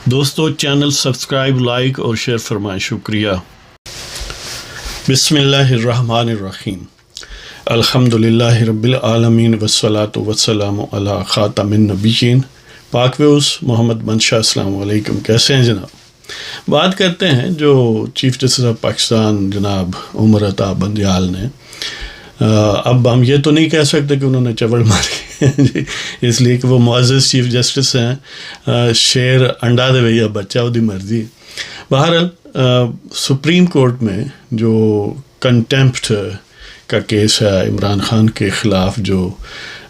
دوستو channel subscribe, like اور share فرمائیں، شکریہ۔ بسم اللہ الرحمن الرحیم، الحمدللہ رب العالمین والصلاة والسلام علی خاتم النبیین۔ پاک ویوز محمد منشا، السلام علیکم، کیسے ہیں جناب؟ بات کرتے ہیں جو چیف جسٹس آف پاکستان جناب عمر عطا بندیال نے، اب ہم یہ تو نہیں کہہ سکتے کہ انہوں نے چوڑ ماری اس لیے کہ وہ معزز چیف جسٹس ہیں، شیر انڈا دے یا بچہ وہ دی مرضی۔ بہرحال سپریم کورٹ میں جو کنٹیمپٹ کا کیس ہے عمران خان کے خلاف، جو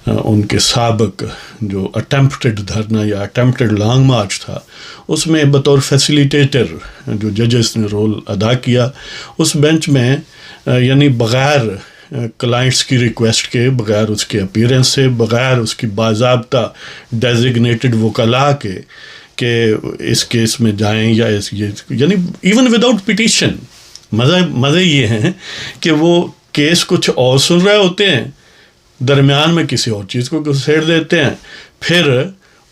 ان کے سابق جو اٹیمپٹڈ دھرنا یا اٹیمپٹڈ لانگ مارچ تھا، اس میں بطور فیسیلیٹیٹر جو ججز نے رول ادا کیا، اس بینچ میں یعنی بغیر کلائنٹس کی ریکویسٹ کے، بغیر اس کے اپیرنس سے، بغیر اس کی باضابطہ ڈیزگنیٹڈ وکلاء کے کہ اس کیس میں جائیں یا یعنی ایون وداؤٹ پٹیشن، مزے یہ ہیں کہ وہ کیس کچھ اور سن رہے ہوتے ہیں، درمیان میں کسی اور چیز کو گھسیڑ دیتے ہیں، پھر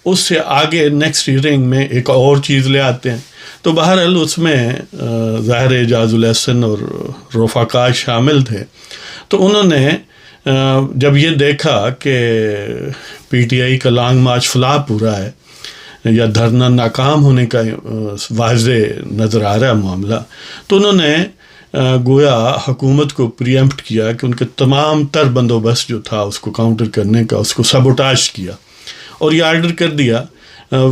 اس سے آگے نیکسٹ ہیئرنگ میں ایک اور چیز لے آتے ہیں۔ تو بہرحال اس میں ظاہر اعجاز الاحسن اور رفقا شامل تھے، تو انہوں نے جب یہ دیکھا کہ پی ٹی آئی کا لانگ مارچ فلاپ پورا ہے یا دھرنا ناکام ہونے کا واضح نظر آ رہا ہے معاملہ، تو انہوں نے گویا حکومت کو پریمپٹ کیا کہ ان کے تمام تر بندوبست جو تھا اس کو کاؤنٹر کرنے کا، اس کو سبوٹاج کیا اور یہ آرڈر کر دیا۔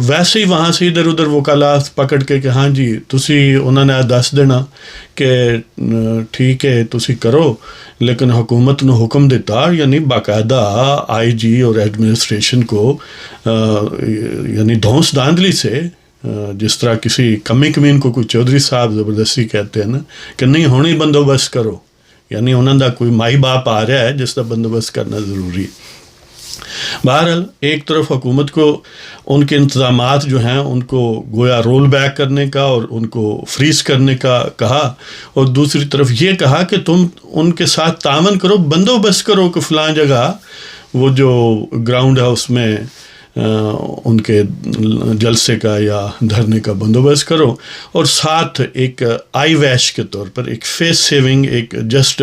ویسے ہی وہاں سے ادھر ادھر وکلاء پکڑ کے کہ ہاں جی تسی، انہوں نے دس دینا کہ ٹھیک ہے تسی کرو، لیکن حکومت نے حکم دیتا، یعنی باقاعدہ آئی جی اور ایڈمنسٹریشن کو یعنی دھونس دھاندلی سے، جس طرح کسی کمی کمین کو کوئی چودھری صاحب زبردستی کہتے ہیں نا کہ نہیں ہونی بندوبست کرو، یعنی انہوں دا کوئی مائی باپ آ رہا ہے جس کا بندوبست کرنا ضروری ہے۔ بہرحال ایک طرف حکومت کو ان کے انتظامات جو ہیں ان کو گویا رول بیک کرنے کا اور ان کو فریز کرنے کا کہا، اور دوسری طرف یہ کہا کہ تم ان کے ساتھ تعاون کرو، بندوبست کرو کہ فلاں جگہ وہ جو گراؤنڈ ہے اس میں ان کے جلسے کا یا دھرنے کا بندوبست کرو، اور ساتھ ایک آئی ویش کے طور پر ایک فیس سیونگ، ایک just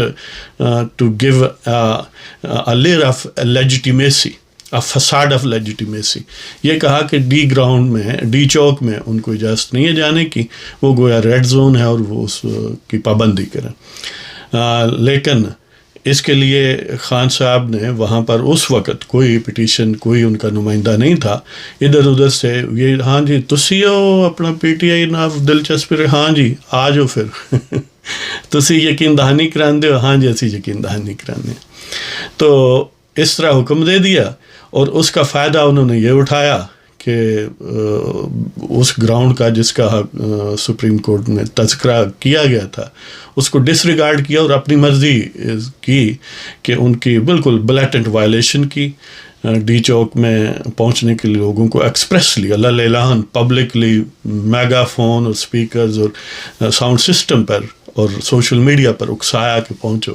to give a layer of legitimacy, a facade of legitimacy, یہ کہا کہ ڈی گراؤنڈ میں، ڈی چوک میں ان کو اجازت نہیں ہے جانے کی، وہ گویا ریڈ زون ہے اور وہ اس کی پابندی کریں۔ لیکن اس کے لیے خان صاحب نے وہاں پر اس وقت کوئی پٹیشن، کوئی ان کا نمائندہ نہیں تھا، ادھر ادھر سے یہ ہاں جی تسی ہو اپنا پی ٹی آئی نہ دلچسپی، ہاں جی آ جاؤ پھر تسی یقین دہانی کراندے ہو، ہاں جی اسی یقین دہانی کرانے، تو اس طرح حکم دے دیا، اور اس کا فائدہ انہوں نے یہ اٹھایا کہ اس گراؤنڈ کا جس کا سپریم کورٹ میں تذکرہ کیا گیا تھا اس کو ڈس ریگارڈ کیا اور اپنی مرضی کی کہ ان کی بالکل بلیٹنٹ وائلیشن کی۔ ڈی چوک میں پہنچنے کے لیے لوگوں کو ایکسپریسلی اللہ اعلان پبلکلی میگا فون اور سپیکرز اور ساؤنڈ سسٹم پر اور سوشل میڈیا پر اکسایا کہ پہنچو،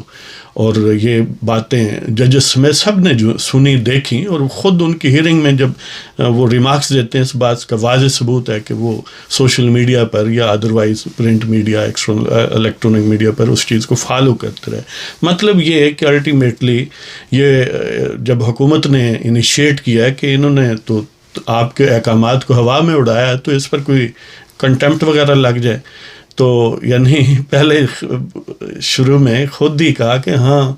اور یہ باتیں ججز سمیت سب نے جو سنی دیکھی، اور خود ان کی ہیئرنگ میں جب وہ ریمارکس دیتے ہیں اس بات کا واضح ثبوت ہے کہ وہ سوشل میڈیا پر یا otherwise print media, electronic media پر اس چیز کو فالو کرتے رہے۔ مطلب یہ ہے کہ الٹیمیٹلی یہ جب حکومت نے انیشیٹ کیا ہے کہ انہوں نے تو آپ کے احکامات کو ہوا میں اڑایا ہے، تو اس پر کوئی کنٹیمپٹ وغیرہ لگ جائے، تو یعنی پہلے شروع میں خود ہی کہا کہ ہاں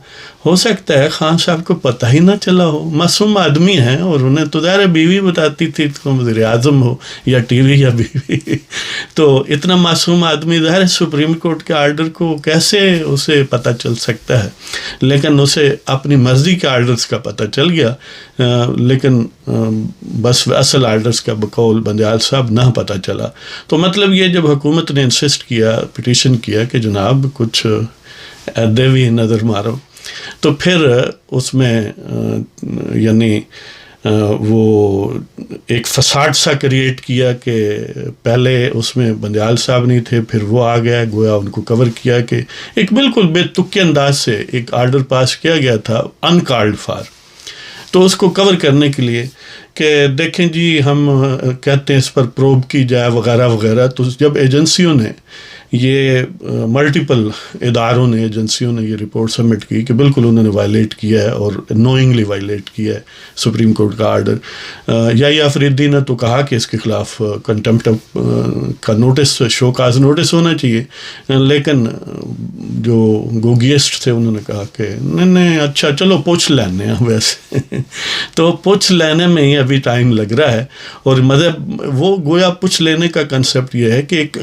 ہو سکتا ہے خان صاحب کو پتہ ہی نہ چلا ہو، معصوم آدمی ہیں، اور انہیں تو ظاہر بیوی بتاتی تھی تو وزیر اعظم ہو یا ٹی وی یا بیوی، تو اتنا معصوم آدمی ظاہر سپریم کورٹ کے آرڈر کو کیسے اسے پتہ چل سکتا ہے، لیکن اسے اپنی مرضی کے آرڈرز کا پتہ چل گیا، لیکن بس اصل آرڈرز کا بقول بندیال صاحب نہ پتہ چلا۔ تو مطلب یہ جب حکومت نے انسسٹ کیا، پٹیشن کیا کہ جناب کچھ عہدے بھی نظر مارو، تو پھر اس میں یعنی وہ ایک فساد سا کریٹ کیا کہ پہلے اس میں بندیال صاحب نہیں تھے، پھر وہ آ گیا، گویا ان کو کور کیا کہ ایک بالکل بے تکے انداز سے ایک آرڈر پاس کیا گیا تھا ان کالڈ فار، تو اس کو کور کرنے کے لیے کہ دیکھیں جی ہم کہتے ہیں اس پر پروب کی جائے وغیرہ وغیرہ، تو جب ایجنسیوں نے یہ ملٹیپل اداروں نے ایجنسیوں نے یہ رپورٹ سبمٹ کی کہ بالکل انہوں نے وائلیٹ کیا ہے اور نوئنگلی وائلیٹ کیا ہے سپریم کورٹ کا آرڈر، یحییٰ آفریدی نے تو کہا کہ اس کے خلاف کنٹمپٹ کا نوٹس، شو کاز نوٹس ہونا چاہیے، لیکن جو گوگیسٹ تھے انہوں نے کہا کہ نہیں اچھا چلو پوچھ لینے ہیں ویسے تو پوچھ لینے میں ہی ابھی ٹائم لگ رہا ہے، اور مطلب وہ گویا پوچھ لینے کا کنسیپٹ یہ ہے کہ ایک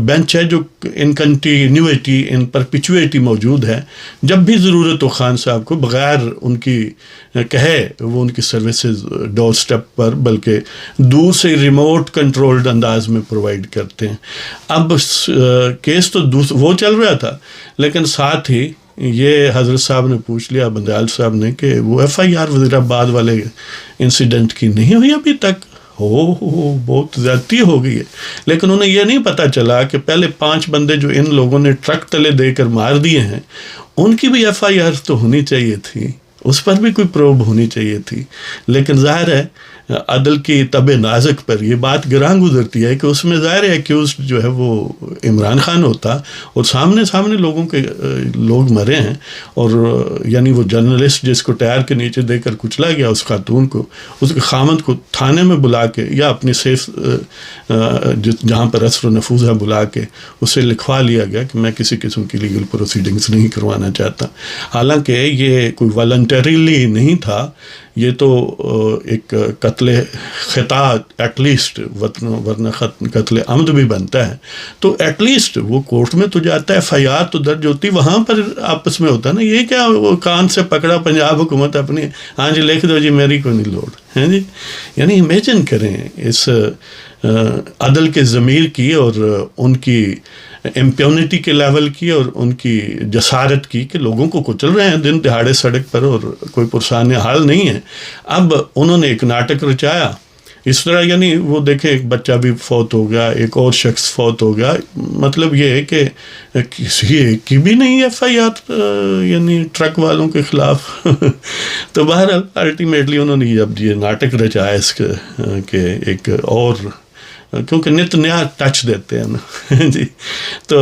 بینچ ہے جو ان کنٹینیوٹی ان پرپیچویٹی موجود ہے، جب بھی ضرورت ہو خان صاحب کو بغیر ان کی کہے وہ ان کی سروسز ڈور سٹیپ پر بلکہ دور سے ریموٹ کنٹرولڈ انداز میں پرووائڈ کرتے ہیں۔ اب کیس تو وہ چل رہا تھا، لیکن ساتھ ہی یہ حضرت صاحب نے پوچھ لیا، بندیال صاحب نے، کہ وہ ایف آئی آر وزیر آباد والے انسیڈنٹ کی نہیں ہوئی ابھی تک، بہت زیادتی ہو گئی ہے۔ لیکن انہیں یہ نہیں پتہ چلا کہ پہلے 5 بندے جو ان لوگوں نے ٹرک تلے دے کر مار دیے ہیں ان کی بھی ایف آئی آر تو ہونی چاہیے تھی، اس پر بھی کوئی پروب ہونی چاہیے تھی، لیکن ظاہر ہے عدل کی طب نازک پر یہ بات گراں گزرتی ہے کہ اس میں ظاہر ہے ایکیوزڈ جو ہے وہ عمران خان ہوتا، اور سامنے لوگوں کے لوگ مرے ہیں، اور یعنی وہ جرنلسٹ جس کو ٹائر کے نیچے دے کر کچلا گیا اس خاتون کو، اس کے خامند کو تھانے میں بلا کے یا اپنی سیف جہاں پر اثر و نفوذ ہے بلا کے اسے لکھوا لیا گیا کہ میں کسی قسم کی لیگل پروسیڈنگز نہیں کروانا چاہتا، حالانکہ یہ کوئی والنٹریلی نہیں تھا، یہ تو ایک قتل خطا ایٹ لیسٹ، ورنہ قتل عمد بھی بنتا ہے، تو ایٹ لیسٹ وہ کورٹ میں تو جاتا ہے، ایف آئی آر تو درج ہوتی، وہاں پر آپس میں ہوتا ہے نا، یہ کیا وہ کان سے پکڑا پنجاب حکومت اپنی، ہاں جی لکھ دو جی میری کوئی نہیں لوڑ ہے جی، یعنی امیجن کریں اس عدل کے ضمیر کی اور ان کی امپیونٹی کے لیول کی اور ان کی جسارت کی کہ لوگوں کو کچل رہے ہیں دن دہاڑے سڑک پر اور کوئی پرسان حال نہیں ہے۔ اب انہوں نے ایک ناٹک رچایا اس طرح، یعنی وہ دیکھیں ایک بچہ بھی فوت ہو گیا، ایک اور شخص فوت ہو گیا، مطلب یہ ہے کہ کسی ایک کی بھی نہیں ایف آئی آر یعنی ٹرک والوں کے خلاف تو بہرحال الٹیمیٹلی انہوں نے جب یہ ناٹک رچایا اس کے ایک اور، کیونکہ نت نیا ٹچ دیتے ہیں نا جی، تو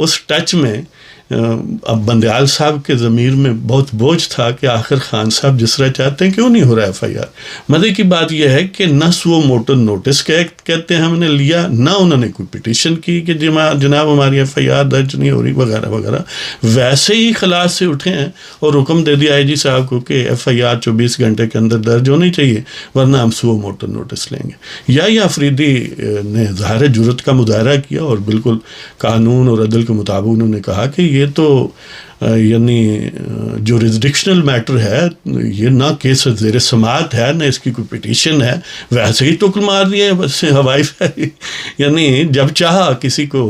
اس ٹچ میں اب بندیال صاحب کے ضمیر میں بہت بوجھ تھا کہ آخر خان صاحب جس طرح چاہتے ہیں کیوں نہیں ہو رہا ایف آئی آر۔ مزے کی بات یہ ہے کہ نہ سو موٹو نوٹس کہتے ہیں ہم نے لیا، نہ انہوں نے کوئی پٹیشن کی کہ جناب ہماری ایف آئی آر درج نہیں ہو رہی وغیرہ وغیرہ، ویسے ہی خلاص سے اٹھے ہیں اور حکم دے دیا آئی جی صاحب کو کہ ایف آئی آر 24 گھنٹے کے اندر درج ہونی چاہیے ورنہ ہم سو موٹو نوٹس لیں گے۔ یا آفریدی نے ظاہر جرت کا مظاہرہ کیا اور بالکل قانون اور عدل کے مطابق انہوں نے کہا کہ یہ تو یعنی جورسڈکشنل میٹر ہے، یہ نہ کیس زیر سماعت ہے نہ اس کی کوئی پٹیشن ہے، ویسے ہی ٹکل مار دیے بس ہوائی فائر، یعنی جب چاہا کسی کو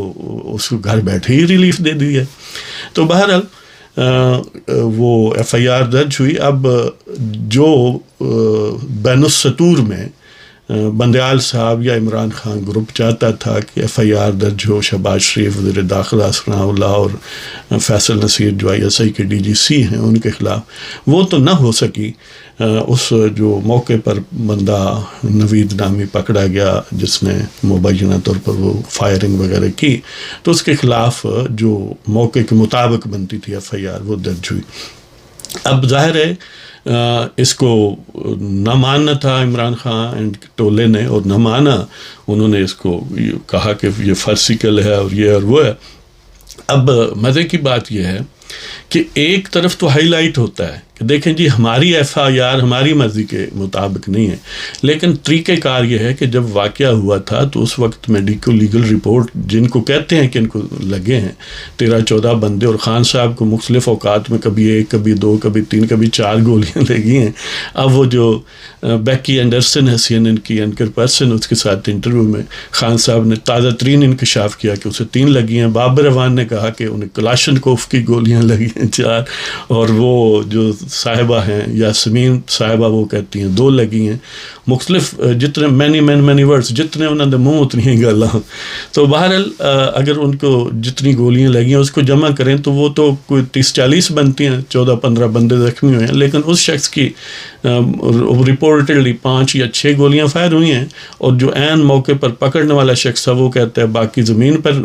اس کو گھر بیٹھے ہی ریلیف دے دی ہے۔ تو بہرحال وہ ایف آئی آر درج ہوئی۔ اب جو بین السطور میں بندیال صاحب یا عمران خان گروپ چاہتا تھا کہ ایف آئی آر درج ہو شہباز شریف وزیر داخلہ ثناء اللہ اور فیصل نصیر جو آئی ایس آئی کے ڈی جی سی ہیں ان کے خلاف، وہ تو نہ ہو سکی۔ اس جو موقع پر بندہ نوید نامی پکڑا گیا جس نے مبینہ طور پر وہ فائرنگ وغیرہ کی، تو اس کے خلاف جو موقع کے مطابق بنتی تھی ایف آئی آر وہ درج ہوئی۔ اب ظاہر ہے اس کو نہ ماننا تھا عمران خان اینڈ ٹولے نے، اور نہ مانا انہوں نے، اس کو کہا کہ یہ فرسیکل ہے اور یہ اور وہ ہے۔ اب مزے کی بات یہ ہے کہ ایک طرف تو ہائی لائٹ ہوتا ہے کہ دیکھیں جی ہماری ایف آئی آر ہماری مرضی کے مطابق نہیں ہے، لیکن طریقہ کار یہ ہے کہ جب واقعہ ہوا تھا تو اس وقت میڈیکل لیگل رپورٹ جن کو کہتے ہیں کہ ان کو لگے ہیں 13-14 بندے، اور خان صاحب کو مختلف اوقات میں کبھی 1 کبھی 2 کبھی 3 کبھی 4 گولیاں لگی ہیں۔ اب وہ جو بیکی اینڈرسن ہے سی این این کی اینکر پرسن، اس کے ساتھ انٹرویو میں خان صاحب نے تازہ ترین انکشاف کیا کہ اسے 3 لگی ہیں۔ بابر اعوان نے کہا کہ انہیں کلاشنکوف کی گولیاں لگی ہیں 4، اور وہ جو صاحبہ ہیں، یاسمین صاحبہ وہ کہتی ہیں 2 لگی ہیں، مختلف جتنے مینی ورڈس جتنے انہوں نے منہ اتنی ہی گالاں. تو بہرحال اگر ان کو جتنی گولیاں لگی ہیں اس کو جمع کریں تو وہ تو کوئی 30-40 بنتی ہیں، 14-15 بندے زخمی ہوئے ہیں. لیکن اس شخص کی رپورٹڈلی 5 یا 6 گولیاں فائر ہوئی ہیں، اور جو عین موقع پر پکڑنے والا شخص تھا وہ کہتا ہے باقی زمین پر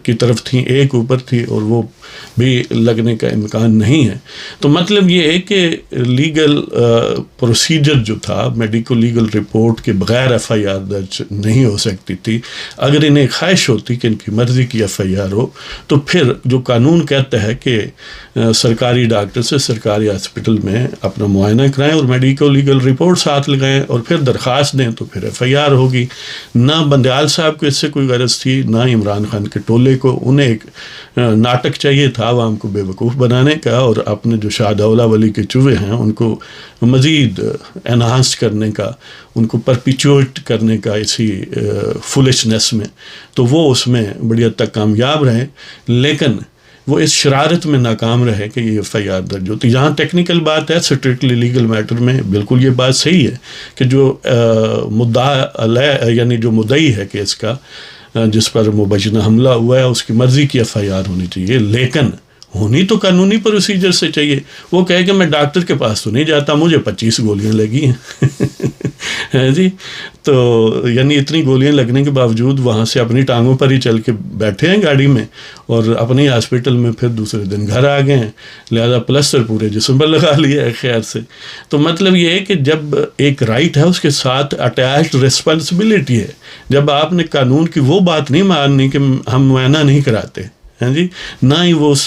کی طرف تھیں، ایک اوپر تھی، اور وہ بھی لگنے کا امکان نہیں ہے. تو مطلب یہ ہے کہ لیگل پروسیجر جو تھا، میڈیکل لیگل رپورٹ کے بغیر ایف آئی آر درج نہیں ہو سکتی تھی. اگر انہیں خواہش ہوتی کہ ان کی مرضی کی ایف آئی آر ہو تو پھر جو قانون کہتا ہے کہ سرکاری ڈاکٹر سے سرکاری ہاسپٹل میں اپنا معائنہ کرائیں اور میڈیکل لیگل رپورٹ ساتھ لگائیں اور پھر درخواست دیں تو پھر ایف آئی آر ہوگی. نہ بندیال صاحب کو اس سے کوئی غرض تھی، نہ عمران خان کے ٹولے کو. انہیں ایک ناٹک چاہیے تھا عوام کو بے وقوف بنانے کا، اور اپنے جو شہداء ولی کے چوہے ہیں ان کو مزید انہانس کرنے کا، ان کو پرپیچویٹ کرنے کا اسی فولشنس میں. تو وہ اس میں بڑی حد تک کامیاب رہے، لیکن وہ اس شرارت میں ناکام رہے کہ یہ ایف آئی آر درج ہوتی. جہاں ٹیکنیکل بات ہے، اسٹرکٹلی لیگل میٹر میں بالکل یہ بات صحیح ہے کہ جو مدعا علیہ یعنی جو مدعی ہے کیس کا، جس پر مبینہ حملہ ہوا ہے، اس کی مرضی کی ایف آئی آر ہونی چاہیے، لیکن ہونی تو قانونی پروسیجر سے چاہیے. وہ کہے کہ میں ڈاکٹر کے پاس تو نہیں جاتا، مجھے 25 گولیاں لگی ہیں جی. تو یعنی اتنی گولیاں لگنے کے باوجود وہاں سے اپنی ٹانگوں پر ہی چل کے بیٹھے ہیں گاڑی میں، اور اپنی ہاسپٹل میں پھر دوسرے دن گھر آ گئے ہیں، لہذا پلسٹر پورے جسم پر لگا لیا ہے خیر سے. تو مطلب یہ ہے کہ جب ایک رائٹ ہے اس کے ساتھ اٹیچڈ رسپانسبلٹی ہے. جب آپ نے قانون کی وہ بات نہیں ماننی کہ ہم معائنہ نہیں کراتے ہیں جی، نہ ہی وہ اس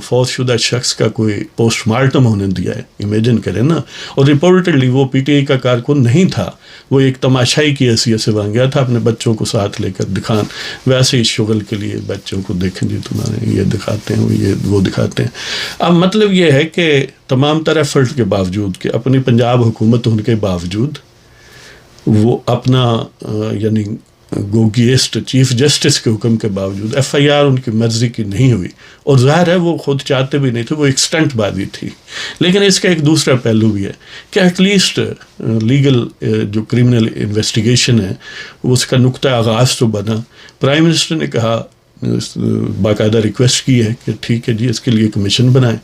فوت شدہ شخص کا کوئی پوسٹ مارٹم ہونے دیا ہے. امیجن کریں نا. اور رپورٹڈلی وہ پی ٹی آئی کا کارکن نہیں تھا، وہ ایک تماشائی کی حیثیت سے وہاں گیا تھا اپنے بچوں کو ساتھ لے کر دکھان، ویسے ہی شغل کے لیے بچوں کو دیکھیں جی تمہارے یہ دکھاتے ہیں، وہ دکھاتے ہیں. اب مطلب یہ ہے کہ تمام تر ایفرٹ کے باوجود کہ اپنی پنجاب حکومت ہونے کے باوجود وہ اپنا یعنی گوگیسٹ چیف جسٹس کے حکم کے باوجود ایف آئی آر ان کی مرضی کی نہیں ہوئی. اور ظاہر ہے وہ خود چاہتے بھی نہیں تھے، وہ ایک اسٹنٹ بازی تھی. لیکن اس کا ایک دوسرا پہلو بھی ہے کہ ایٹ لیسٹ لیگل جو کرمنل انویسٹیگیشن ہے اس کا نقطہ آغاز تو بنا. پرائم منسٹر نے کہا، باقاعدہ ریکویسٹ کی ہے کہ ٹھیک ہے جی اس کے لیے کمیشن بنائیں.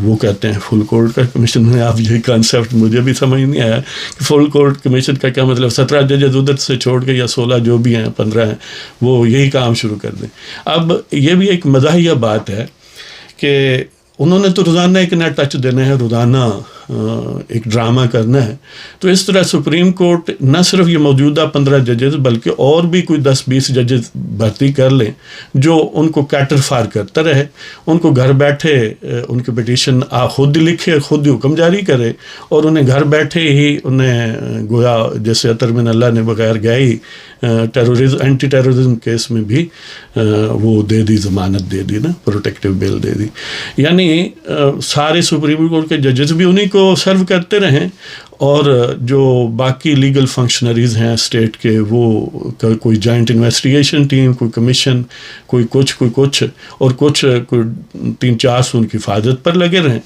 وہ کہتے ہیں فل کورٹ کا کمیشن ہے. آپ یہی کانسیپٹ مجھے بھی سمجھ نہیں آیا کہ فل کورٹ کمیشن کا کیا مطلب، 17 ججز ادھر سے چھوڑ کے یا 16 جو بھی ہیں 15 ہیں وہ یہی کام شروع کر دیں. اب یہ بھی ایک مزاحیہ بات ہے کہ انہوں نے تو روزانہ ایک نیا ٹچ دینا ہے، روزانہ ایک ڈرامہ کرنا ہے. تو اس طرح سپریم کورٹ نہ صرف یہ موجودہ 15 ججز بلکہ اور بھی کوئی 10-20 ججز بھرتی کر لیں جو ان کو کیٹر فار کرتا رہے، ان کو گھر بیٹھے ان کی پٹیشن خود لکھے، خود ہی حکم جاری کرے، اور انہیں گھر بیٹھے ہی انہیں گویا جیسے عطر من اللہ نے بغیر گئے ہی اینٹی ٹیررزم کیس میں بھی وہ دے دی، ضمانت دے دی نا، پروٹیکٹیو بیل دے دی. یعنی سارے سپریم کورٹ کے ججز بھی انہیں کو سرو کرتے رہیں، اور جو باقی لیگل فنکشنریز ہیں اسٹیٹ کے وہ کوئی جوائنٹ انویسٹیگیشن ٹیم، کوئی کمیشن، کوئی کچھ اور کچھ کوئی 3-4 ان کی حفاظت پر لگے رہیں.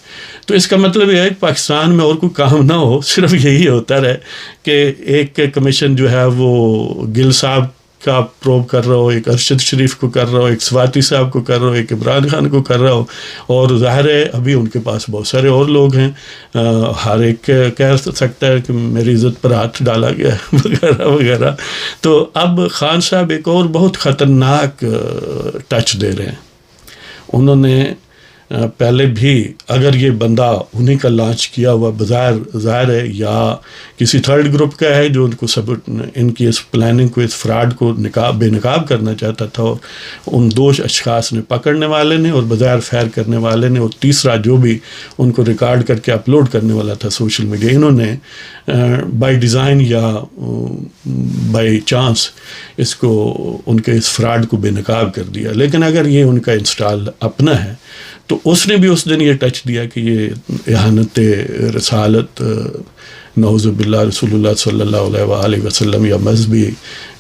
تو اس کا مطلب یہ ہے کہ پاکستان میں اور کوئی کام نہ ہو، صرف یہی ہوتا رہے کہ ایک کمیشن جو ہے وہ گل صاحب کا پروب کر رہا ہو، ایک ارشد شریف کو کر رہا ہو، ایک سواتی صاحب کو کر رہا ہو، ایک عمران خان کو کر رہا ہو. اور ظاہر ہے ابھی ان کے پاس بہت سارے اور لوگ ہیں، ہر ایک کہہ سکتا ہے کہ میری عزت پر ہاتھ ڈالا گیا ہے وغیرہ وغیرہ. تو اب خان صاحب ایک اور بہت خطرناک ٹچ دے رہے ہیں. انہوں نے پہلے بھی اگر یہ بندہ انہیں کا لانچ کیا ہوا بظاہر ظاہر ہے یا کسی تھرڈ گروپ کا ہے جو ان کو سب ان کی اس پلاننگ کو، اس فراڈ کو بے نقاب کرنا چاہتا تھا، اور ان 2 اشخاص نے، پکڑنے والے نے اور بظاہر فائر کرنے والے نے، اور تیسرا جو بھی ان کو ریکارڈ کر کے اپلوڈ کرنے والا تھا سوشل میڈیا، انہوں نے بائی ڈیزائن یا بائی چانس اس کو ان کے اس فراڈ کو بے نقاب کر دیا. لیکن اگر یہ ان کا انسٹال اپنا ہے تو اس نے بھی اس دن یہ ٹچ دیا کہ یہ اہانت رسالت نعوذ باللہ رسول اللہ صلی اللہ علیہ وآلہ وسلم یا مذہبی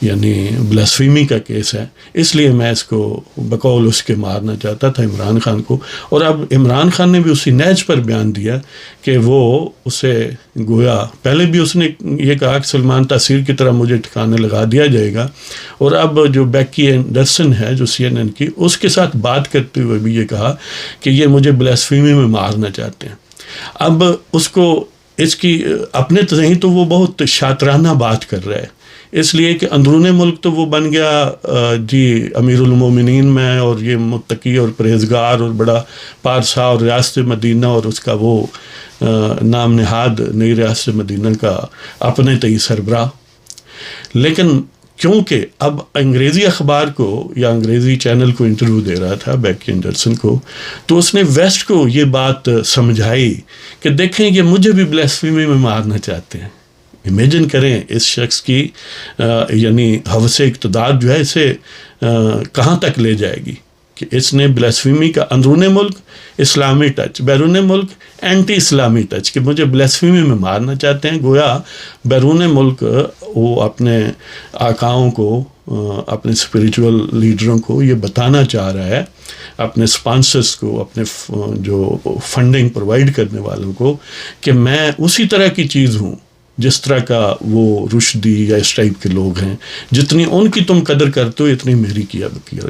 یعنی بلاسفیمی کا کیس ہے، اس لیے میں اس کو بقول اس کے مارنا چاہتا تھا عمران خان کو. اور اب عمران خان نے بھی اسی نیج پر بیان دیا کہ وہ اسے گویا پہلے بھی اس نے یہ کہا کہ سلمان تاثیر کی طرح مجھے ٹھکانے لگا دیا جائے گا، اور اب جو بیکی اینڈرسن ہے جو CNN کی، اس کے ساتھ بات کرتے ہوئے بھی یہ کہا کہ یہ مجھے بلاسفیمی میں مارنا چاہتے ہیں. اب اس کو اس کی اپنے ذہن تو وہ بہت شاطرانہ بات کر رہا ہے، اس لیے کہ اندرون ملک تو وہ بن گیا جی امیر المومنین میں، اور یہ متقی اور پرہیزگار اور بڑا پارسا، اور ریاست مدینہ اور اس کا وہ نام نہاد نئی ریاست مدینہ کا اپنے تئی سربراہ. لیکن کیونکہ اب انگریزی اخبار کو یا انگریزی چینل کو انٹرویو دے رہا تھا بیکی اینڈرسن کو، تو اس نے ویسٹ کو یہ بات سمجھائی کہ دیکھیں یہ مجھے بھی بلاسفیمی میں مارنا چاہتے ہیں. امیجن کریں اس شخص کی یعنی ہوس اقتدار جو ہے اسے کہاں تک لے جائے گی کہ اس نے بلاسفیمی کا اندرون ملک اسلامی ٹچ، بیرون ملک اینٹی اسلامی ٹچ، کہ مجھے بلاسفیمی میں مارنا چاہتے ہیں. گویا بیرون ملک وہ اپنے آقاؤں کو، اپنے اسپریچول لیڈروں کو یہ بتانا چاہ رہا ہے، اپنے اسپانسرس کو، اپنے جو فنڈنگ پرووائڈ کرنے والوں کو، کہ میں اسی طرح کی چیز ہوں جس طرح کا وہ رشدی یا اس ٹائپ کے لوگ ہیں. جتنی ان کی تم قدر کرتے ہو اتنی میری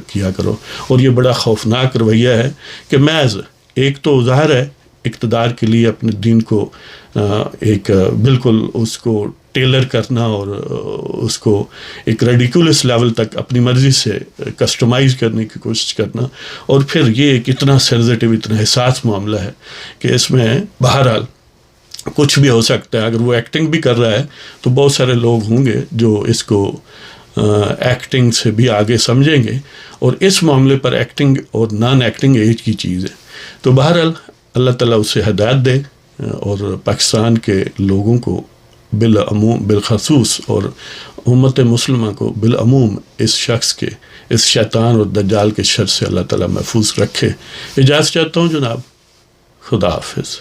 کیا کرو. اور یہ بڑا خوفناک رویہ ہے کہ محض ایک تو ظاہر ہے اقتدار کے لیے اپنے دین کو ایک بالکل اس کو ٹیلر کرنا اور اس کو ایک ریڈیکولس لیول تک اپنی مرضی سے کسٹمائز کرنے کی کوشش کرنا، اور پھر یہ ایک اتنا سینسٹیو، اتنا حساس معاملہ ہے کہ اس میں بہرحال کچھ بھی ہو سکتا ہے. اگر وہ ایکٹنگ بھی کر رہا ہے تو بہت سارے لوگ ہوں گے جو اس کو ایکٹنگ سے بھی آگے سمجھیں گے، اور اس معاملے پر ایکٹنگ اور نان ایکٹنگ ایج کی چیز ہے. تو بہرحال اللہ تعالیٰ اسے ہدایت دے، اور پاکستان کے لوگوں کو بالعموم بالخصوص اور امت مسلمہ کو بالعموم اس شخص کے، اس شیطان اور دجال کے شر سے اللہ تعالیٰ محفوظ رکھے. اجازت چاہتا ہوں جناب. خدا حافظ.